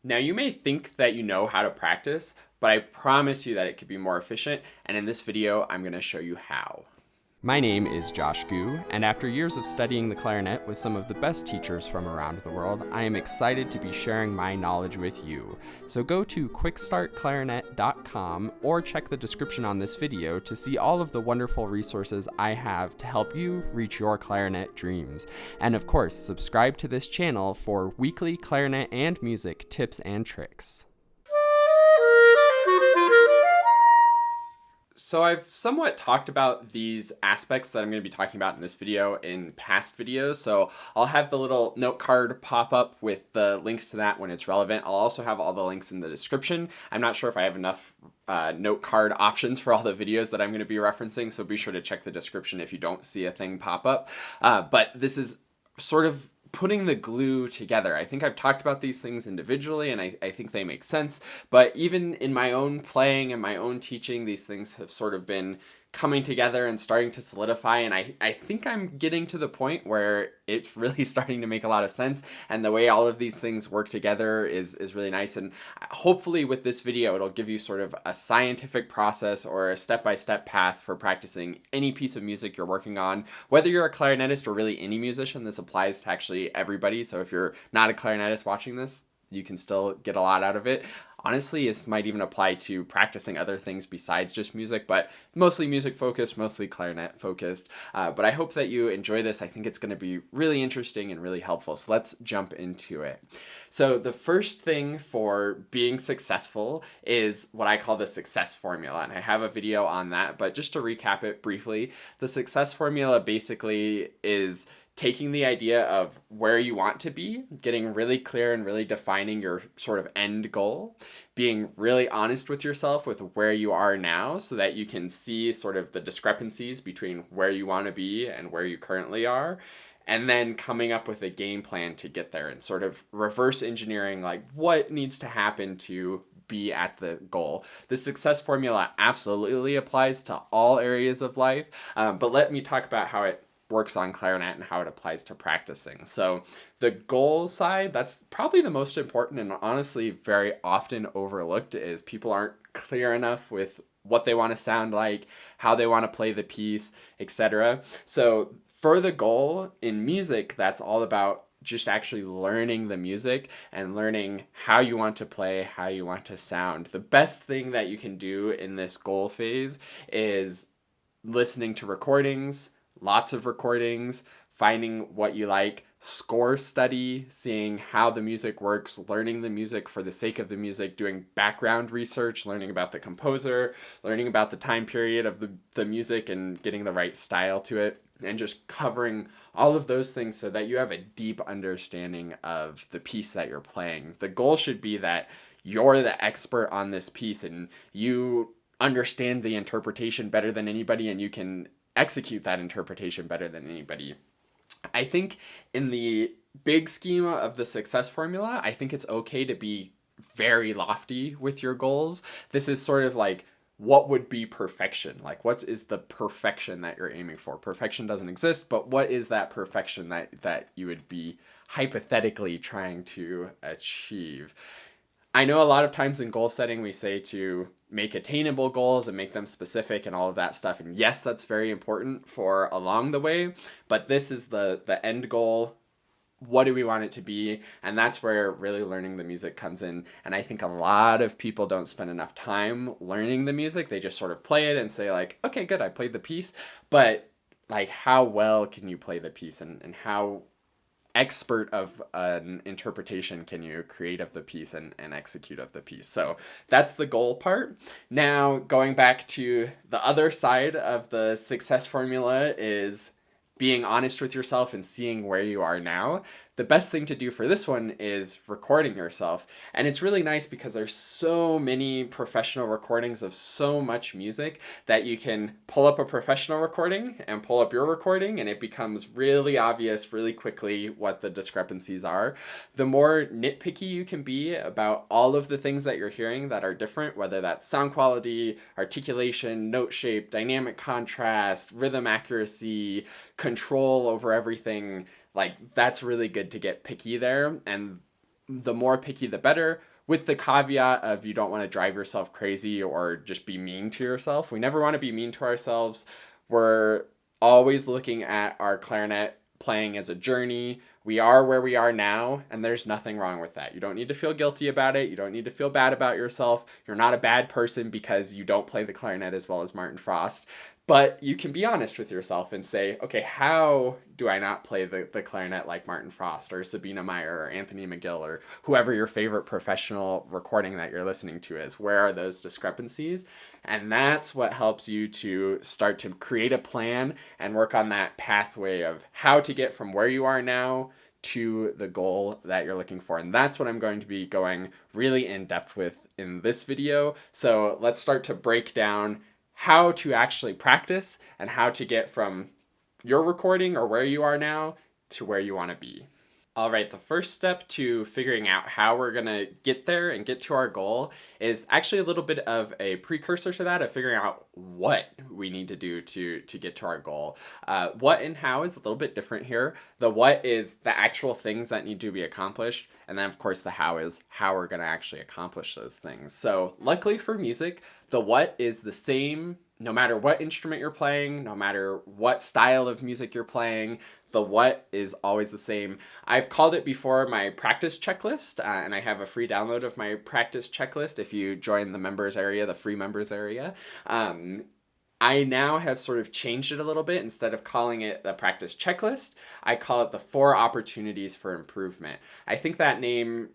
Now, you may think that you know how to practice, but I promise you that it could be more efficient, and in this video, I'm going to show you how. My name is Josh Gu, and after years of studying the clarinet with some of the best teachers from around the world, I am excited to be sharing my knowledge with you. So go to QuickStartClarinet.com or check the description on this video to see all of the wonderful resources I have to help you reach your clarinet dreams. And of course, subscribe to this channel for weekly clarinet and music tips and tricks. So I've somewhat talked about these aspects that I'm going to be talking about in this video in past videos. So I'll have the little note card pop up with the links to that when it's relevant. I'll also have all the links in the description. I'm not sure if I have enough note card options for all the videos that I'm going to be referencing, so be sure to check the description if you don't see a thing pop up. But this is sort of putting the glue together. I think I've talked about these things individually, and I think they make sense, but even in my own playing and my own teaching, these things have sort of been coming together and starting to solidify, and I think I'm getting to the point where it's really starting to make a lot of sense, and the way all of these things work together is really nice. And hopefully with this video, it'll give you sort of a scientific process or a step-by-step path for practicing any piece of music you're working on. Whether you're a clarinetist or really any musician, this applies to actually everybody. So if you're not a clarinetist watching this, you can still get a lot out of it. Honestly, this might even apply to practicing other things besides just music, but mostly music focused, mostly clarinet focused. But I hope that you enjoy this. I think it's going to be really interesting and really helpful. So let's jump into it. So the first thing for being successful is what I call the success formula. And I have a video on that, but just to recap it briefly, the success formula basically is taking the idea of where you want to be, getting really clear and really defining your sort of end goal, being really honest with yourself with where you are now so that you can see sort of the discrepancies between where you want to be and where you currently are, and then coming up with a game plan to get there and sort of reverse engineering like what needs to happen to be at the goal. The success formula absolutely applies to all areas of life, but let me talk about how it works on clarinet and how it applies to practicing. So the goal side, that's probably the most important and honestly very often overlooked, is people aren't clear enough with what they want to sound like, how they want to play the piece, etc. So for the goal in music, that's all about just actually learning the music and learning how you want to play, how you want to sound. The best thing that you can do in this goal phase is listening to recordings, lots of recordings, finding what you like, score study, seeing how the music works, learning the music for the sake of the music, doing background research, learning about the composer, learning about the time period of the music and getting the right style to it, and just covering all of those things so that you have a deep understanding of the piece that you're playing. The goal should be that you're the expert on this piece and you understand the interpretation better than anybody, and you can execute that interpretation better than anybody. I think in the big schema of the success formula, I think it's okay to be very lofty with your goals. This is sort of like, what would be perfection? Like, what is the perfection that you're aiming for? Perfection doesn't exist, but what is that perfection that you would be hypothetically trying to achieve? I know a lot of times in goal setting, we say to make attainable goals and make them specific and all of that stuff. And yes, that's very important for along the way, but this is the end goal. What do we want it to be? And that's where really learning the music comes in. And I think a lot of people don't spend enough time learning the music. They just sort of play it and say like, okay, good, I played the piece. But like, how well can you play the piece, and how expert of an interpretation can you create of the piece and execute of the piece? So that's the goal part. Now, going back to the other side of the success formula is being honest with yourself and seeing where you are now. The best thing to do for this one is recording yourself. And it's really nice because there's so many professional recordings of so much music that you can pull up a professional recording and pull up your recording, and it becomes really obvious really quickly what the discrepancies are. The more nitpicky you can be about all of the things that you're hearing that are different, whether that's sound quality, articulation, note shape, dynamic contrast, rhythm accuracy, control over everything, like, that's really good to get picky there. And the more picky, the better. with the caveat of you don't want to drive yourself crazy or just be mean to yourself. We never want to be mean to ourselves. We're always looking at our clarinet playing as a journey. We are where we are now, and there's nothing wrong with that. You don't need to feel guilty about it. You don't need to feel bad about yourself. You're not a bad person because you don't play the clarinet as well as Martin Frost. But you can be honest with yourself and say, okay, how do I not play the clarinet like Martin Frost or Sabina Meyer or Anthony McGill or whoever your favorite professional recording that you're listening to is? Where are those discrepancies? And that's what helps you to start to create a plan and work on that pathway of how to get from where you are now to the goal that you're looking for. And that's what I'm going to be going really in depth with in this video. So let's start to break down how to actually practice and how to get from your recording or where you are now to where you want to be. All right, the first step to figuring out how we're going to get there and get to our goal is actually a little bit of a precursor to that, of figuring out what we need to do to get to our goal. What and how is a little bit different here. The what is the actual things that need to be accomplished, and then of course the how is how we're going to actually accomplish those things. So luckily for music, the what is the same no matter what instrument you're playing, no matter what style of music you're playing. The what is always the same. I've called it before my practice checklist, and I have a free download of my practice checklist if you join the members area, the free members area. I now have sort of changed it a little bit. Instead of calling it the practice checklist, I call it the 4 opportunities for improvement. I think that name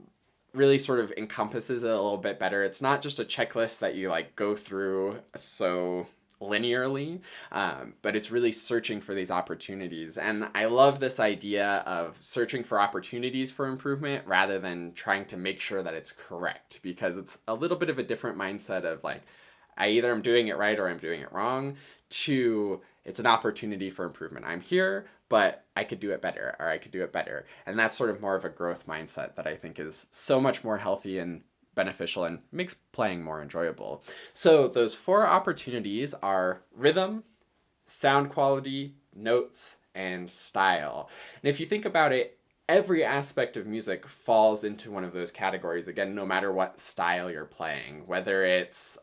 really sort of encompasses it a little bit better. It's not just a checklist that you like go through so linearly, but it's really searching for these opportunities. And I love this idea of searching for opportunities for improvement rather than trying to make sure that it's correct, because it's a little bit of a different mindset of like, I either am doing it right or I'm doing it wrong, to it's an opportunity for improvement. I'm here, but I could do it better, or I could do it better. And that's sort of more of a growth mindset that I think is so much more healthy and beneficial and makes playing more enjoyable. So those 4 opportunities are rhythm, sound quality, notes, and style. And if you think about it, every aspect of music falls into one of those categories, again, no matter what style you're playing, whether it's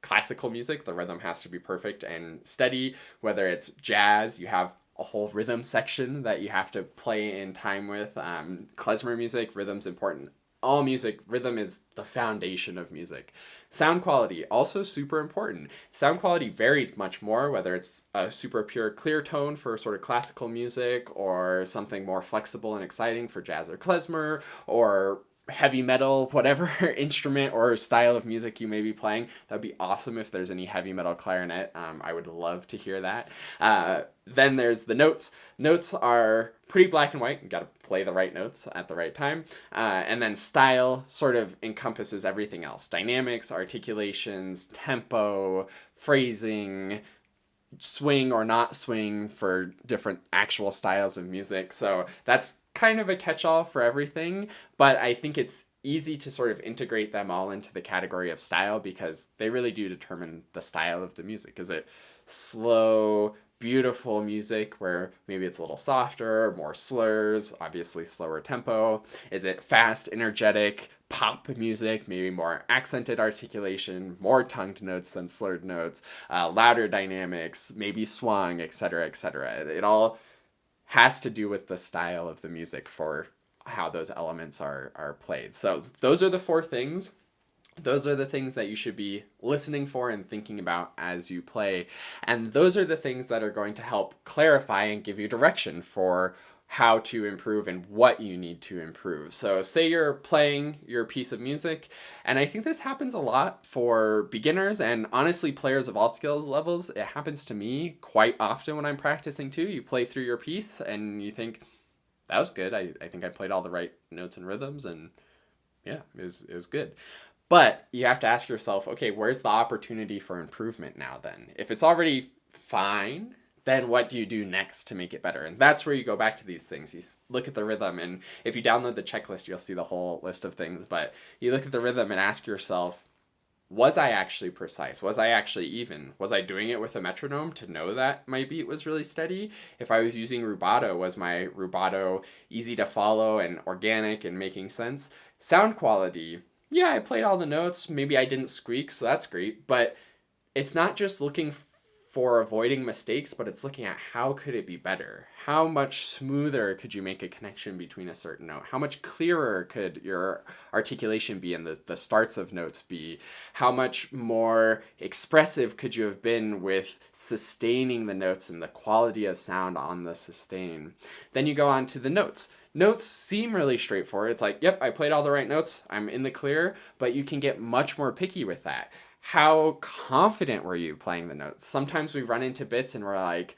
classical music, the rhythm has to be perfect and steady. Whether it's jazz, you have a whole rhythm section that you have to play in time with. Klezmer music, rhythm's important. All music, rhythm is the foundation of music. Sound quality, also super important. Sound quality varies much more, whether it's a super pure clear tone for sort of classical music or something more flexible and exciting for jazz or klezmer, or heavy metal, whatever instrument or style of music you may be playing. That'd be awesome if there's any heavy metal clarinet. I would love to hear that. Then there's the notes. Notes are pretty black and white. You got to play the right notes at the right time. And then style sort of encompasses everything else. Dynamics, articulations, tempo, phrasing, swing or not swing for different actual styles of music. So that's kind of a catch-all for everything, but I think it's easy to sort of integrate them all into the category of style because they really do determine the style of the music. Is it slow, beautiful music where maybe it's a little softer, more slurs, obviously slower tempo? Is it fast, energetic, pop music, maybe more accented articulation, more tongued notes than slurred notes, louder dynamics, maybe swung, etc., etc.? It all has to do with the style of the music for how those elements are played. So those are the 4 things. Those are the things that you should be listening for and thinking about as you play. And those are the things that are going to help clarify and give you direction for how to improve and what you need to improve. So say you're playing your piece of music, and I think this happens a lot for beginners and honestly players of all skills levels. It happens to me quite often when I'm practicing too. You play through your piece and you think, that was good. I think I played all the right notes and rhythms, and yeah, it was good. But you have to ask yourself, okay, where's the opportunity for improvement now then? If it's already fine, then what do you do next to make it better? And that's where you go back to these things. You look at the rhythm, and if you download the checklist, you'll see the whole list of things. But you look at the rhythm and ask yourself, was I actually precise? Was I actually even? Was I doing it with a metronome to know that my beat was really steady? If I was using rubato, was my rubato easy to follow and organic and making sense? Sound quality. yeah, I played all the notes. Maybe I didn't squeak, so that's great. But it's not just looking for avoiding mistakes, but it's looking at how could it be better? How much smoother could you make a connection between a certain note? How much clearer could your articulation be and the starts of notes be? How much more expressive could you have been with sustaining the notes and the quality of sound on the sustain? Then you go on to the notes. Notes seem really straightforward. It's like, yep, I played all the right notes. I'm in the clear, but you can get much more picky with that. How confident were you playing the notes? Sometimes we run into bits and we're like,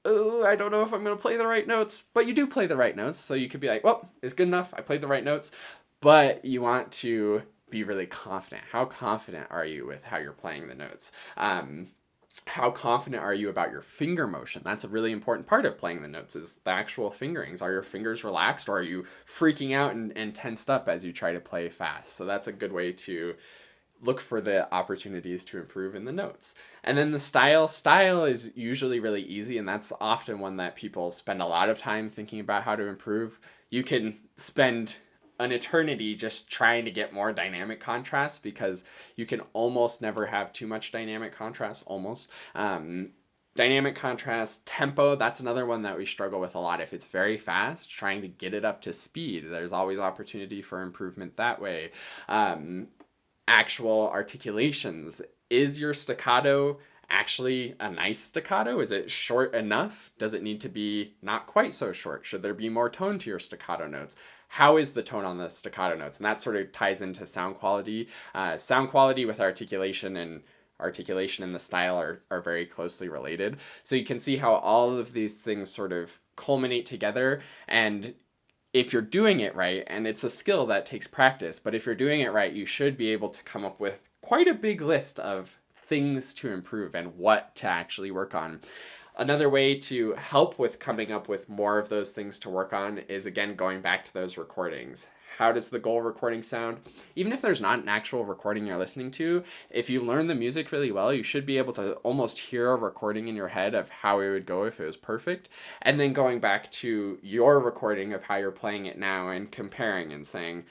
oh, I don't know if I'm going to play the right notes, but you do play the right notes. So you could be like, well, it's good enough. I played the right notes, but you want to be really confident. How confident are you with how you're playing the notes? How confident are you about your finger motion? That's a really important part of playing the notes is the actual fingerings. Are your fingers relaxed or are you freaking out and tensed up as you try to play fast? So that's a good way to look for the opportunities to improve in the notes. And then the style. Style is usually really easy, and that's often one that people spend a lot of time thinking about how to improve. You can spend an eternity just trying to get more dynamic contrast because you can almost never have too much dynamic contrast, almost. Dynamic contrast, tempo, that's another one that we struggle with a lot. If it's very fast, trying to get it up to speed, there's always opportunity for improvement that way. Actual articulations. Is your staccato actually a nice staccato? Is it short enough? Does it need to be not quite so short? Should there be more tone to your staccato notes? How is the tone on the staccato notes? And that sort of ties into sound quality. Sound quality with articulation and articulation and the style are very closely related. So you can see how all of these things sort of culminate together, and if you're doing it right, and it's a skill that takes practice, but if you're doing it right, you should be able to come up with quite a big list of things to improve and what to actually work on. Another way to help with coming up with more of those things to work on is, again, going back to those recordings. How does the goal recording sound? Even if there's not an actual recording you're listening to, if you learn the music really well, you should be able to almost hear a recording in your head of how it would go if it was perfect. And then going back to your recording of how you're playing it now and comparing and saying,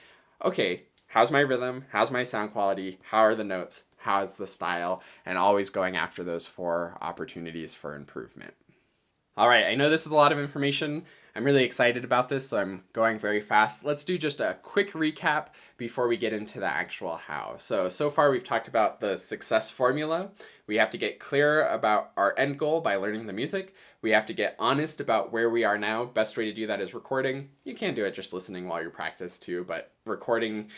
okay, how's my rhythm? How's my sound quality? How are the notes? How's the style? And always going after those 4 opportunities for improvement. All right, I know this is a lot of information. I'm really excited about this, so I'm going very fast. Let's do just a quick recap before we get into the actual how. So far we've talked about the success formula. We have to get clear about our end goal by learning the music. We have to get honest about where we are now. Best way to do that is recording. You can do it just listening while you practice too, but recording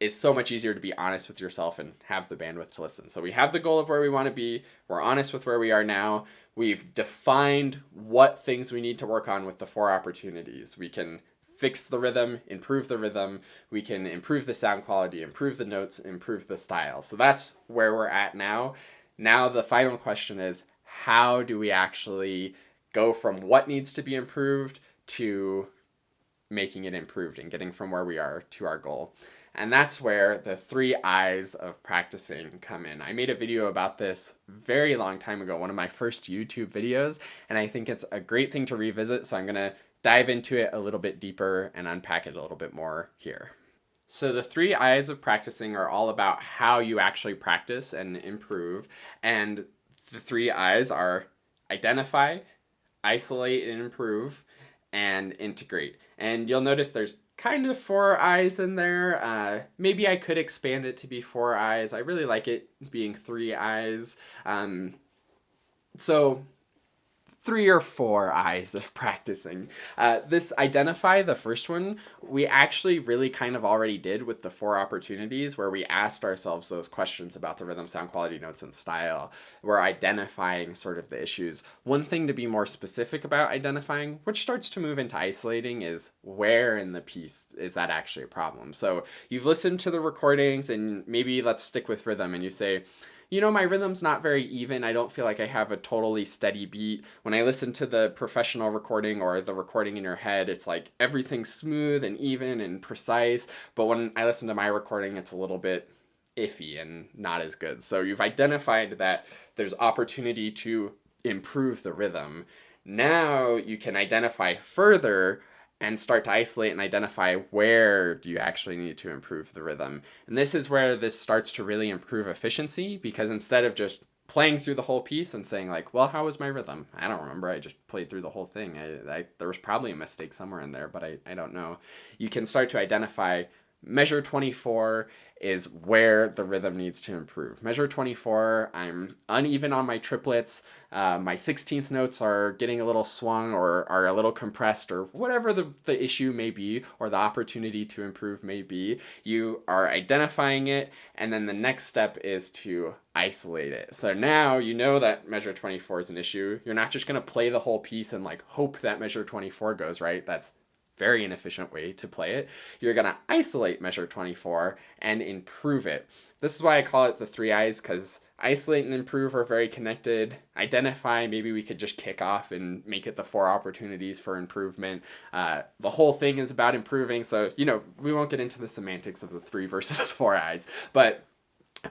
is so much easier to be honest with yourself and have the bandwidth to listen. So we have the goal of where we want to be. We're honest with where we are now. We've defined what things we need to work on with the 4 opportunities. We can fix the rhythm, improve the rhythm. We can improve the sound quality, improve the notes, improve the style. So that's where we're at now. Now the final question is, how do we actually go from what needs to be improved to making it improved and getting from where we are to our goal? And that's where the 3 I's of practicing come in. I made a video about this very long time ago, one of my first YouTube videos, and I think it's a great thing to revisit, so I'm going to dive into it a little bit deeper and unpack it a little bit more here. So the 3 I's of practicing are all about how you actually practice and improve, and the 3 I's are identify, isolate and improve, and integrate. And you'll notice there's kind of 4 I's in there. Maybe I could expand it to be 4 I's. I really like it being 3 I's. So 3 or 4 I's of practicing. This identify, the first one, we actually really kind of already did with the 4 opportunities where we asked ourselves those questions about the rhythm, sound quality, notes, and style. We're identifying sort of the issues. One thing to be more specific about identifying, which starts to move into isolating, is where in the piece is that actually a problem. So you've listened to the recordings and maybe let's stick with rhythm and you say, you know, my rhythm's not very even. I don't feel like I have a totally steady beat. When I listen to the professional recording or the recording in your head, it's like everything's smooth and even and precise. But when I listen to my recording, it's a little bit iffy and not as good. So you've identified that there's opportunity to improve the rhythm. Now you can identify further and start to isolate and identify where do you actually need to improve the rhythm. And this is where this starts to really improve efficiency, because instead of just playing through the whole piece and saying like, well, how was my rhythm? I don't remember. I just played through the whole thing. There was probably a mistake somewhere in there, but I don't know. You can start to identify measure 24 is where the rhythm needs to improve. Measure 24, I'm uneven on my triplets. My 16th notes are getting a little swung or are a little compressed, or whatever the issue may be, or the opportunity to improve may be. You are identifying it, and then the next step is to isolate it. So now you know that measure 24 is an issue. You're not just going to play the whole piece and like hope that measure 24 goes right. That's very inefficient way to play it. You're going to isolate measure 24 and improve it. This is why I call it the 3 I's, because isolate and improve are very connected. Identify, maybe we could just kick off and make it the 4 opportunities for improvement. The whole thing is about improving. So, we won't get into the semantics of the 3 versus 4 I's, but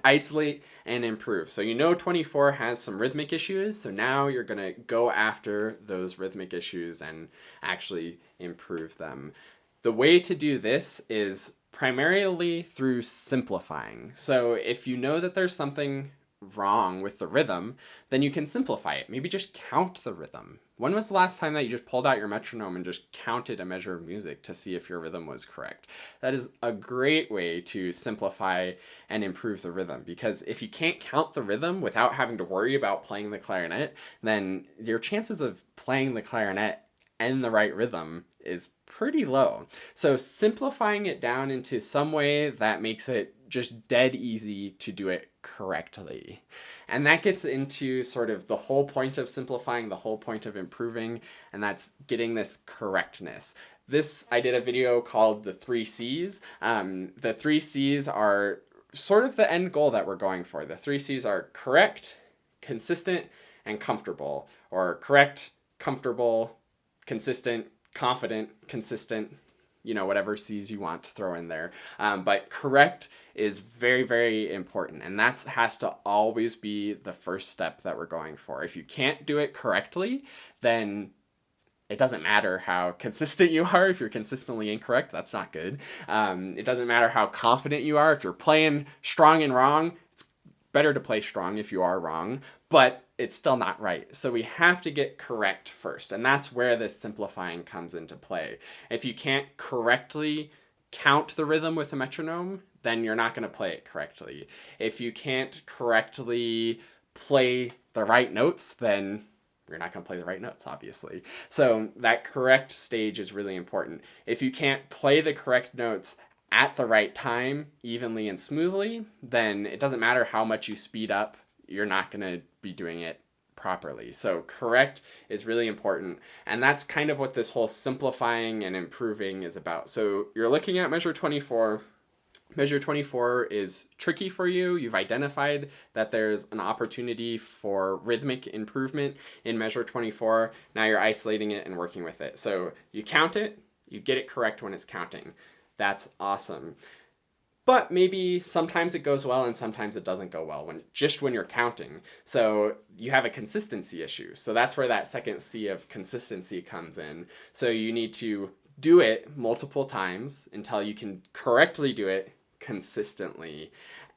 isolate and improve. So 24 has some rhythmic issues, so now you're going to go after those rhythmic issues and actually improve them. The way to do this is primarily through simplifying. So if you know that there's something wrong with the rhythm, then you can simplify it. Maybe just count the rhythm. When was the last time that you just pulled out your metronome and just counted a measure of music to see if your rhythm was correct? That is a great way to simplify and improve the rhythm, because if you can't count the rhythm without having to worry about playing the clarinet, then your chances of playing the clarinet and the right rhythm is pretty low. So simplifying it down into some way that makes it just dead easy to do it correctly. And that gets into sort of the whole point of simplifying, the whole point of improving, and that's getting this correctness. I did a video called the 3 C's. The 3 C's are sort of the end goal that we're going for. The 3 C's are correct, consistent, and comfortable, or correct, comfortable, consistent, confident, consistent, whatever C's you want to throw in there. But correct is very, very important. And that has to always be the first step that we're going for. If you can't do it correctly, then it doesn't matter how consistent you are. If you're consistently incorrect, that's not good. It doesn't matter how confident you are. If you're playing strong and wrong, it's better to play strong if you are wrong, but it's still not right. So we have to get correct first. And that's where this simplifying comes into play. If you can't correctly count the rhythm with a metronome, then you're not going to play it correctly. If you can't correctly play the right notes, then you're not going to play the right notes, obviously. So that correct stage is really important. If you can't play the correct notes at the right time, evenly and smoothly, then it doesn't matter how much you speed up, you're not going to be doing it properly. So correct is really important. And that's kind of what this whole simplifying and improving is about. So you're looking at measure 24. Measure 24 is tricky for you. You've identified that there's an opportunity for rhythmic improvement in measure 24. Now you're isolating it and working with it. So you count it, you get it correct when it's counting. That's awesome. But maybe sometimes it goes well and sometimes it doesn't go well when you're counting. So you have a consistency issue. So that's where that second C of consistency comes in. So you need to do it multiple times until you can correctly do it consistently.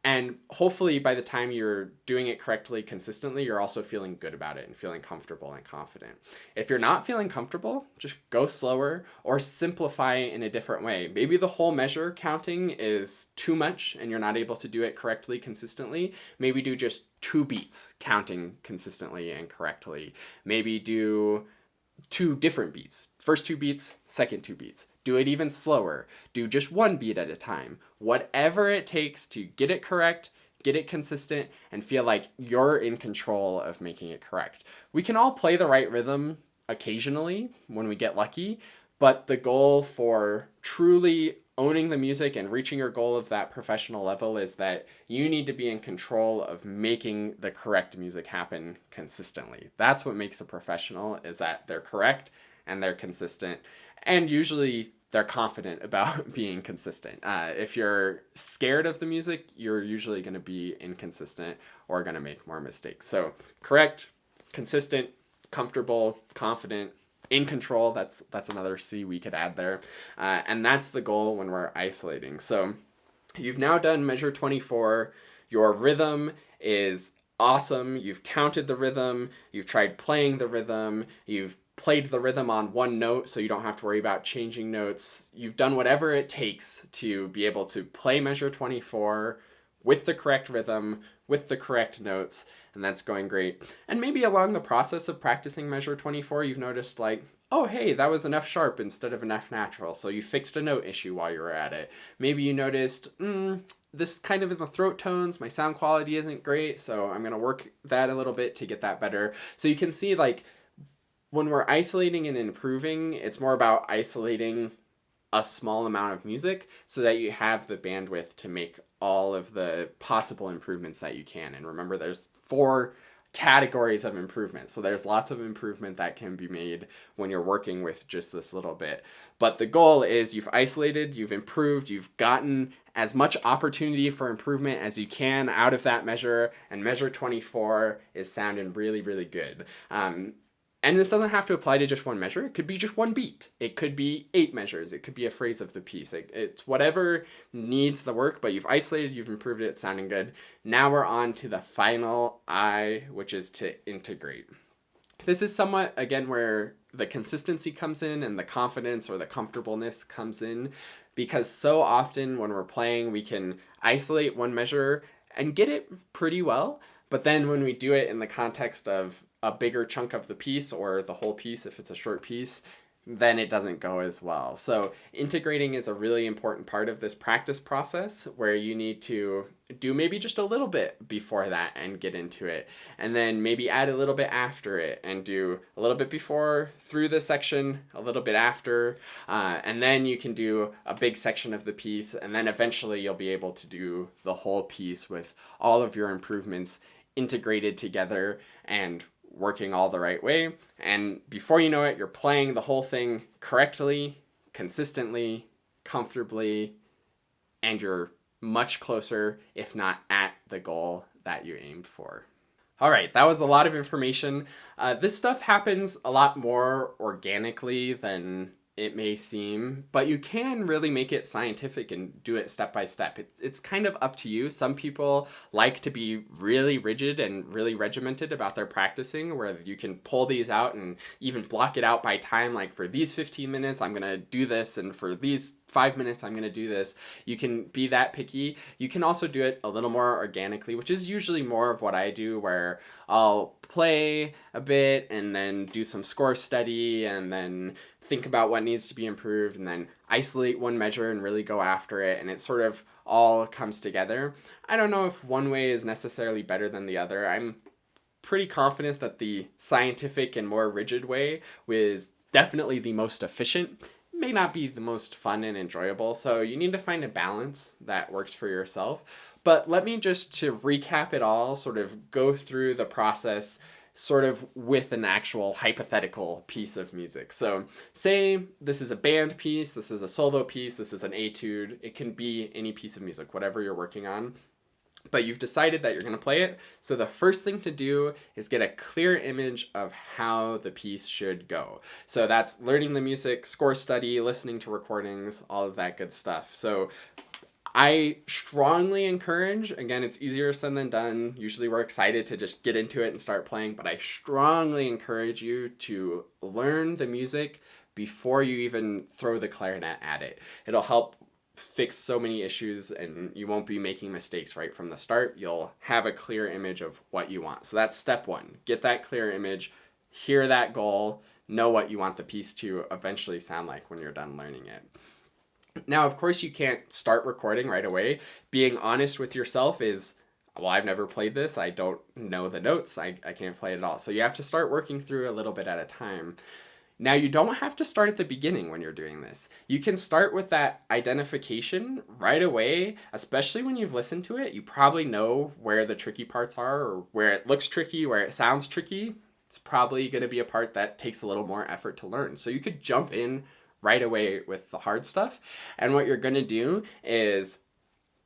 And hopefully by the time you're doing it correctly, consistently, you're also feeling good about it and feeling comfortable and confident. If you're not feeling comfortable, just go slower or simplify in a different way. Maybe the whole measure counting is too much and you're not able to do it correctly, consistently. Maybe do just 2 beats counting consistently and correctly. Maybe do 2 different beats. First 2 beats, second 2 beats. Do it even slower. Do just 1 beat at a time. Whatever it takes to get it correct, get it consistent, and feel like you're in control of making it correct. We can all play the right rhythm occasionally when we get lucky, but the goal for truly owning the music and reaching your goal of that professional level is that you need to be in control of making the correct music happen consistently. That's what makes a professional, is that they're correct and they're consistent, and usually they're confident about being consistent. If you're scared of the music, you're usually going to be inconsistent or going to make more mistakes. So correct, consistent, comfortable, confident, in control. That's another C we could add there. And that's the goal when we're isolating. So you've now done measure 24. Your rhythm is awesome. You've counted the rhythm. You've tried playing the rhythm. You've played the rhythm on one note so you don't have to worry about changing notes. You've done whatever it takes to be able to play measure 24 with the correct rhythm, with the correct notes, and that's going great. And maybe along the process of practicing measure 24, you've noticed like, oh, hey, that was an F sharp instead of an F natural, so you fixed a note issue while you were at it. Maybe you noticed, this kind of in the throat tones, my sound quality isn't great, so I'm gonna work that a little bit to get that better. So you can see like, when we're isolating and improving, it's more about isolating a small amount of music so that you have the bandwidth to make all of the possible improvements that you can. And remember, there's 4 categories of improvement. So there's lots of improvement that can be made when you're working with just this little bit. But the goal is you've isolated, you've improved, you've gotten as much opportunity for improvement as you can out of that measure, and measure 24 is sounding really, really good. And this doesn't have to apply to just one measure. It could be just one beat. It could be 8 measures. It could be a phrase of the piece. It's whatever needs the work, but you've isolated, you've improved it, it's sounding good. Now we're on to the final I, which is to integrate. This is somewhat, again, where the consistency comes in and the confidence or the comfortableness comes in, because so often when we're playing, we can isolate one measure and get it pretty well, but then when we do it in the context of a bigger chunk of the piece or the whole piece, if it's a short piece, then it doesn't go as well. So integrating is a really important part of this practice process, where you need to do maybe just a little bit before that and get into it, and then maybe add a little bit after it and do a little bit before through the section, a little bit after, and then you can do a big section of the piece, and then eventually you'll be able to do the whole piece with all of your improvements integrated together and working all the right way. And before you know it, you're playing the whole thing correctly, consistently, comfortably, and you're much closer, if not at, the goal that you aimed for. All right, that was a lot of information. This stuff happens a lot more organically than it may seem, but you can really make it scientific and do it step by step. It's kind of up to you. Some people like to be really rigid and really regimented about their practicing, where you can pull these out and even block it out by time. Like, for these 15 minutes, I'm gonna do this, and for these 5 minutes, I'm gonna do this. You can be that picky. You can also do it a little more organically, which is usually more of what I do, where I'll play a bit and then do some score study and then think about what needs to be improved and then isolate one measure and really go after it, and it sort of all comes together. I don't know if one way is necessarily better than the other. I'm pretty confident that the scientific and more rigid way was definitely the most efficient. May not be the most fun and enjoyable, so you need to find a balance that works for yourself. But let me just, to recap it all, sort of go through the process sort of with an actual hypothetical piece of music. So say this is a band piece, this is a solo piece, this is an etude. It can be any piece of music, whatever you're working on. But you've decided that you're going to play it. So the first thing to do is get a clear image of how the piece should go. So that's learning the music, score study, listening to recordings, all of that good stuff. So I strongly encourage, again, it's easier said than done. Usually we're excited to just get into it and start playing, but I strongly encourage you to learn the music before you even throw the clarinet at it. It'll help fix so many issues, and you won't be making mistakes right from the start. You'll have a clear image of what you want. So that's step one. Get that clear image, hear that goal, know what you want the piece to eventually sound like when you're done learning it. Now, of course, you can't start recording right away. Being honest with yourself is, well, I've never played this. I don't know the notes. I can't play it at all. So you have to start working through a little bit at a time. Now, you don't have to start at the beginning when you're doing this. You can start with that identification right away, especially when you've listened to it. You probably know where the tricky parts are, or where it looks tricky, where it sounds tricky. It's probably going to be a part that takes a little more effort to learn. So you could jump in right away with the hard stuff. And what you're going to do is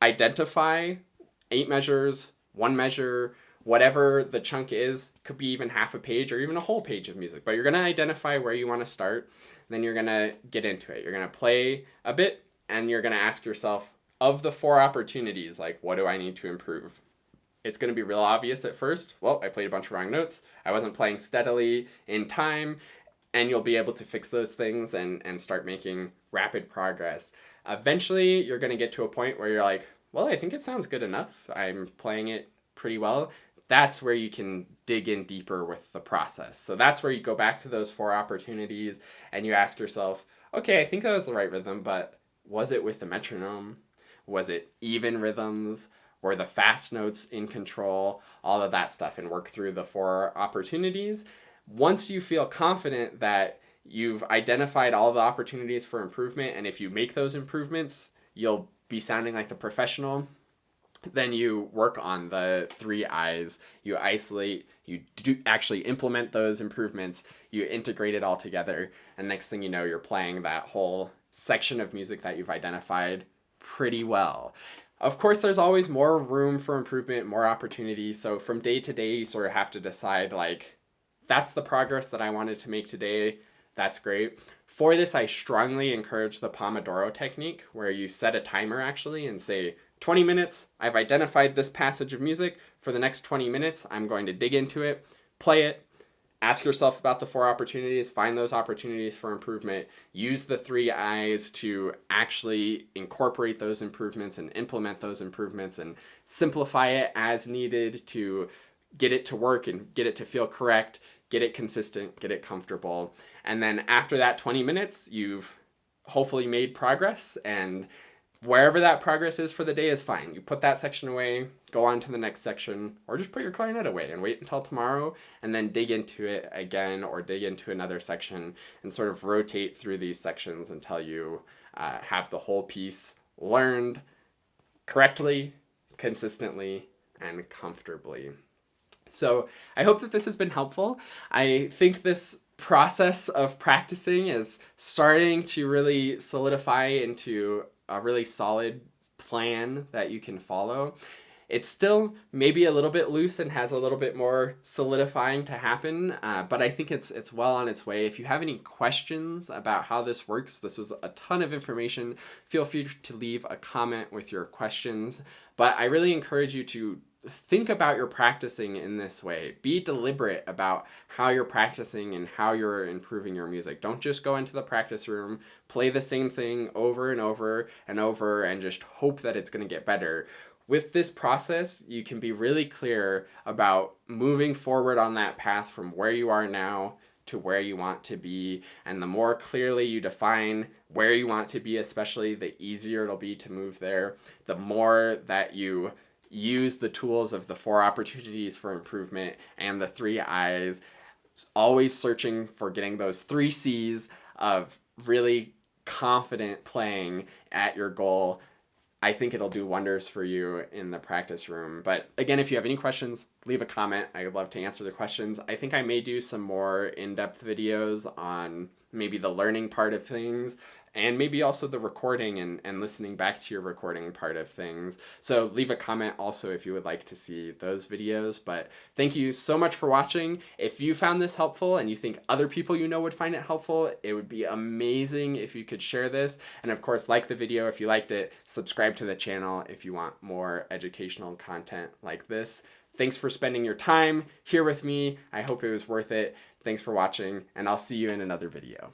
identify 8 measures, 1 measure, whatever the chunk is, could be even half a page or even a whole page of music, but you're going to identify where you want to start. Then you're going to get into it. You're going to play a bit, and you're going to ask yourself, of the 4 opportunities, like, what do I need to improve? It's going to be real obvious at first. Well, I played a bunch of wrong notes. I wasn't playing steadily in time. And you'll be able to fix those things and start making rapid progress. Eventually, you're going to get to a point where you're like, well, I think it sounds good enough. I'm playing it pretty well. That's where you can dig in deeper with the process. So that's where you go back to those 4 opportunities and you ask yourself, okay, I think that was the right rhythm, but was it with the metronome? Was it even rhythms? Were the fast notes in control? All of that stuff, and work through the 4 opportunities. Once you feel confident that you've identified all the opportunities for improvement, and if you make those improvements, you'll be sounding like the professional, then you work on the 3 I's. You isolate, you do actually implement those improvements, you integrate it all together, and next thing you know, you're playing that whole section of music that you've identified pretty well. Of course, there's always more room for improvement, more opportunity. So from day to day, you sort of have to decide, like, that's the progress that I wanted to make today. That's great. For this, I strongly encourage the Pomodoro technique, where you set a timer actually and say, 20 minutes, I've identified this passage of music. For the next 20 minutes, I'm going to dig into it, play it, ask yourself about the 4 opportunities, find those opportunities for improvement, use the 3 I's to actually incorporate those improvements and implement those improvements and simplify it as needed to get it to work and get it to feel correct, get it consistent, get it comfortable. And then after that 20 minutes, you've hopefully made progress, and wherever that progress is for the day is fine. You put that section away, go on to the next section, or just put your clarinet away and wait until tomorrow and then dig into it again or dig into another section and sort of rotate through these sections until you have the whole piece learned correctly, consistently, and comfortably. So I hope that this has been helpful. I think this process of practicing is starting to really solidify into a really solid plan that you can follow. It's still maybe a little bit loose and has a little bit more solidifying to happen, but I think it's well on its way. If you have any questions about how this works, this was a ton of information. Feel free to leave a comment with your questions, but I really encourage you to think about your practicing in this way. Be deliberate about how you're practicing and how you're improving your music. Don't just go into the practice room, play the same thing over and over and over, and just hope that it's going to get better. With this process, you can be really clear about moving forward on that path from where you are now to where you want to be. And the more clearly you define where you want to be, especially, the easier it'll be to move there. The more that you use the tools of the 4 opportunities for improvement and the 3 I's, always searching for getting those 3 C's of really confident playing at your goal. I think it'll do wonders for you in the practice room. But again, if you have any questions, leave a comment. I'd love to answer the questions. I think I may do some more in-depth videos on maybe the learning part of things, and maybe also the recording and listening back to your recording part of things. So leave a comment also if you would like to see those videos. But thank you so much for watching. If you found this helpful and you think other people you know would find it helpful, it would be amazing if you could share this. And of course, like the video if you liked it, subscribe to the channel if you want more educational content like this. Thanks for spending your time here with me. I hope it was worth it. Thanks for watching, and I'll see you in another video.